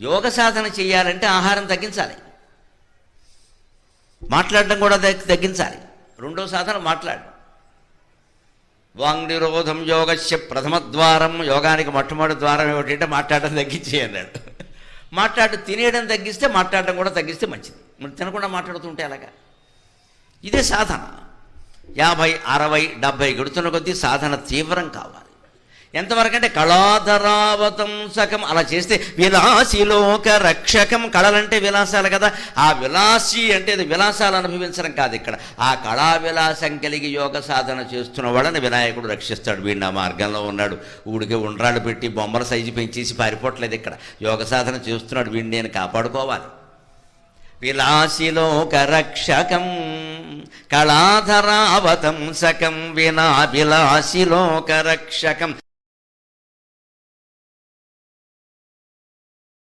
యోగ సాధన చేయాలంటే ఆహారం తగ్గించాలి, మాట్లాడడం కూడా తగ్గించాలి. రెండో సాధన మాట్లాడడం. వాంగ్నిరోధం యోగస్య ప్రథమ ద్వారం, యోగానికి మొట్టమొదటి ద్వారం ఏమిటంటే మాట్లాడడం తగ్గించే అన్నాడు. తినేయడం తగ్గిస్తే మాట్లాడడం కూడా తగ్గిస్తే మంచిది. మరి తినకుండా మాట్లాడుతుంటే అలాగా. ఇదే సాధన. 50, 60, 70 గడుతున్న కొద్దీ సాధన తీవ్రం కావాలి. ఎంతవరకు అంటే కళాధరావతం సకం. అలా చేస్తే విలాసిలోక రక్షకం. కళలంటే విలాసాలు కదా. ఆ విలాసి అంటే అది విలాసాలు అనుభవించడం కాదు ఇక్కడ. ఆ కళా విలాసం కలిగి యోగ సాధన చేస్తున్న వాళ్ళని వినాయకుడు రక్షిస్తాడు. వీడిని ఆ మార్గంలో ఉన్నాడు, ఊడికి ఉండ్రాళ్ళు పెట్టి బొమ్మల సైజు పెంచేసి పారిపోవట్లేదు. ఇక్కడ యోగ సాధన చేస్తున్నాడు, వీడిని నేను కాపాడుకోవాలి. విలాసిలోక రక్షకం కళాధరావతం సకం వినా విలాసిలోక రక్షకం.